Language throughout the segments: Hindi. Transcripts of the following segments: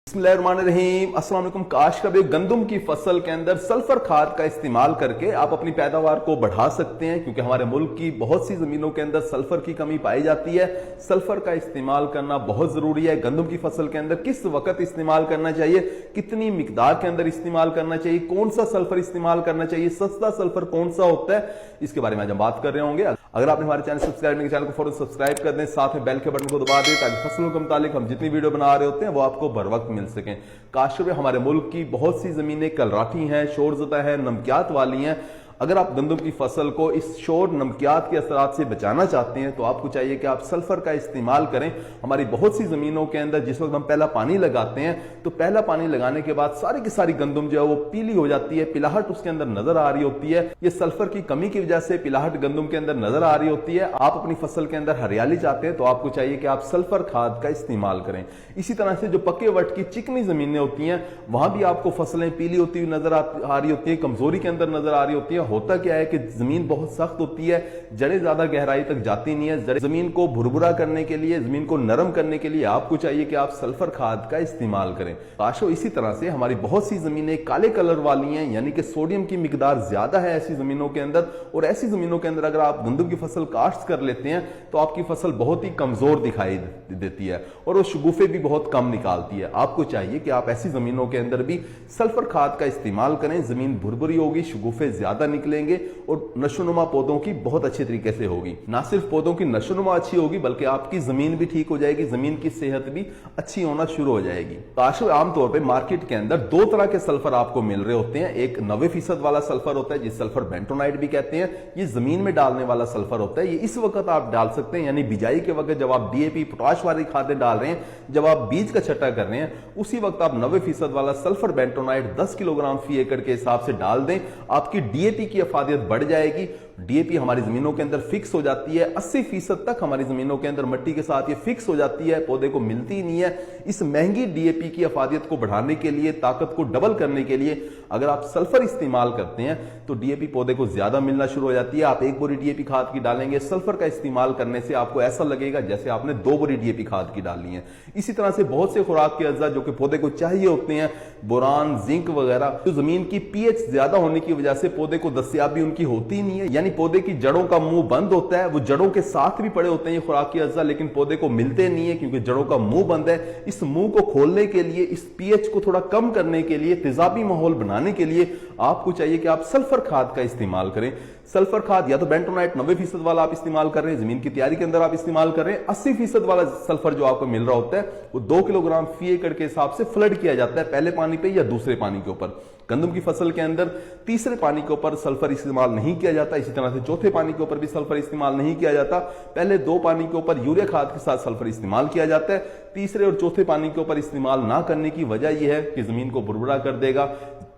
बिस्मिल्लाहिर्रहमानिर्रहीम। अस्सलाम वालेकुम। काश कभी गंदम की फसल के अंदर सल्फर खाद का इस्तेमाल करके आप अपनी पैदावार को बढ़ा सकते हैं, क्योंकि हमारे मुल्क की बहुत सी जमीनों के अंदर सल्फर की कमी पाई जाती है। सल्फर का इस्तेमाल करना बहुत जरूरी है। गंदम की फसल के अंदर किस वक्त इस्तेमाल करना चाहिए, कितनी मिकदार के अंदर इस्तेमाल करना चाहिए, कौन सा सल्फर इस्तेमाल करना चाहिए, सस्ता सल्फर कौन सा होता है, इसके बारे में आज हम बात कर रहे होंगे। अगर आपने हमारे चैनल सब्सक्राइब नहीं किया, चैनल को फौरन सब्सक्राइब कर दें, साथ में बेल के बटन को दबा दें ताकि फसलों के मुतालिक हम जितनी वीडियो बना रहे होते हैं वो आपको बर वक्त मिल सकें। काश में हमारे मुल्क की बहुत सी जमीनें कलराठी हैं, शोरज़दा है, नमकियात वाली हैं। अगर आप गंदम की फसल को इस शोर नमकियात के असरात से बचाना चाहते हैं तो आपको चाहिए कि आप सल्फर का इस्तेमाल करें। हमारी बहुत सी जमीनों के अंदर जिस वक्त हम पहला पानी लगाते हैं तो पहला पानी लगाने के बाद सारी की सारी गंदम जो है वो पीली हो जाती है, पिलाहट उसके अंदर नजर आ रही होती है। ये सल्फर की कमी की वजह से पिलाहट गंदम के अंदर नजर आ रही होती है। आप अपनी फसल के अंदर हरियाली चाहते हैं तो आपको चाहिए कि आप सल्फर खाद का इस्तेमाल करें। इसी तरह से जो पक्के वट की चिकनी जमीनें होती हैं वहां भी आपको फसलें पीली होती हुई नजर आ रही होती है, कमजोरी के अंदर नजर आ रही होती है। होता क्या है कि जमीन बहुत सख्त होती है, जड़ें ज्यादा गहराई तक जाती नहीं है। जमीन को भुरभुरा करने के लिए, जमीन को नरम करने के लिए आपको चाहिए कि आप सल्फर खाद का इस्तेमाल करें। काशो इसी तरह से हमारी बहुत सी जमीनें काले कलर वाली हैं, यानी कि सोडियम की मिकदार ज्यादा है ऐसी जमीनों के अंदर। और ऐसी जमीनों के अंदर अगर आप गंदम की फसल काश्त कर लेते हैं तो आपकी फसल बहुत ही कमजोर दिखाई देती है और वो शगुफे भी बहुत कम निकालती है। आपको चाहिए कि आप ऐसी जमीनों के अंदर भी सल्फर खाद का इस्तेमाल करें। जमीन भुरभुरी होगी, शगुफे ज्यादा निकलेंगे और नशोनुमा पौधों की बहुत अच्छे तरीके से होगी। ना सिर्फ पौधों की नशोनुमा अच्छी होगी बल्कि आपकी जमीन भी ठीक हो जाएगी, जमीन की सेहत भी अच्छी होना शुरू हो जाएगी। काश आमतौर पर मार्केट के अंदर दो तरह के सल्फर आपको मिल रहे होते हैं। एक 90% वाला सल्फर होता है जिस सल्फर बेंटोनाइट भी कहते हैं। ये जमीन में डालने वाला सल्फर होता है। ये इस वक्त आप डाल सकते हैं, यानी बिजाई के वक्त जब आप डीएपी पोटाश वाली खादें डाल रहे हैं, जब आप बीज का छट्टा कर रहे हैं, उसी वक्त आप 90% वाला सल्फर बेंटोनाइट 10 किलोग्राम फी एकड़ के हिसाब से डाल दें। आपकी डीएपी की अफादियत बढ़ जाएगी। डीएपी हमारी जमीनों के अंदर फिक्स हो जाती है। 80% तक हमारी जमीनों के अंदर मट्टी के साथ ये फिक्स हो जाती है, पौधे को मिलती ही नहीं है। इस महंगी डीएपी की अफादियत को बढ़ाने के लिए, ताकत को डबल करने के लिए अगर आप सल्फर इस्तेमाल करते हैं तो डीएपी पौधे को ज्यादा मिलना शुरू हो जाती है। आप एक बोरी डीएपी खाद की डालेंगे, सल्फर का इस्तेमाल करने से आपको ऐसा लगेगा जैसे आपने 2 बोरी डीएपी खाद की डाली है। इसी तरह से बहुत से खुराक के अज्जा जो कि पौधे को चाहिए होते हैं, बोरान, जिंक वगैरह, जो जमीन की पीएच ज्यादा होने की वजह से पौधे को दस्तयाबी उनकी होती नहीं है, यानी पौधे की जड़ों का मुंह बंद होता है। वो जड़ों के साथ भी पड़े होते हैं ये खुराकी अज्जा, लेकिन पौधे को मिलते नहीं है क्योंकि जड़ों का मुंह बंद है। इस मुंह को खोलने के लिए, इस पीएच को थोड़ा कम करने के लिए, तेजाबी माहौल बनाने के लिए आपको चाहिए कि आप सल्फर खाद का इस्तेमाल करें। सल्फर खाद या तो बेंटोनाइट 90% वाला आप इस्तेमाल कर रहे हैं, जमीन की तैयारी के अंदर आप इस्तेमाल कर रहे हैं। 80% वाला सल्फर जो आपको मिल रहा होता है वो 2 किलोग्राम फी एकड़ के हिसाब से फ्लड किया जाता है, पहले पानी पे या दूसरे पानी के ऊपर। गंदम की फसल के अंदर तीसरे पानी के ऊपर सल्फर इस्तेमाल नहीं किया जाता। इसी तरह से चौथे पानी के ऊपर भी सल्फर इस्तेमाल नहीं किया जाता। पहले 2 पानी के ऊपर यूरिया खाद के साथ सल्फर इस्तेमाल किया जाता है। तीसरे और चौथे पानी के ऊपर इस्तेमाल ना करने की वजह यह है कि जमीन को भुरभुरा कर देगा,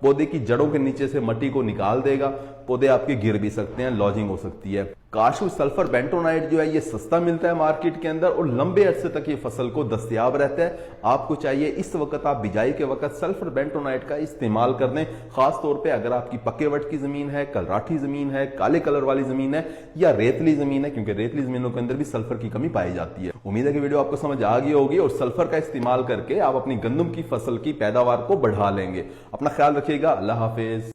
पौधे की जड़ों के नीचे से मट्टी को निकाल देगा, पौधे आपके गिर भी सकते हैं, लॉजिंग हो सकती है। काशू सल्फर बेंटोनाइट जो है ये सस्ता मिलता है मार्केट के अंदर और लंबे अरसे तक ये फसल को दस्तयाब रहता है। आपको चाहिए इस वक्त आप बिजाई के वक्त सल्फर बेंटोनाइट का इस्तेमाल कर दें, खास तौर पे अगर आपकी पक्के वट की जमीन है, कलराठी जमीन है, काले कलर वाली जमीन है या रेतली जमीन है, क्योंकि रेतली जमीनों के अंदर भी सल्फर की कमी पाई जाती है। उम्मीद है कि वीडियो आपको समझ आ गई होगी और सल्फर का इस्तेमाल करके आप अपनी गंदम की फसल की पैदावार को बढ़ा लेंगे। अपना ख्याल रखिएगा। अल्लाह हाफिज।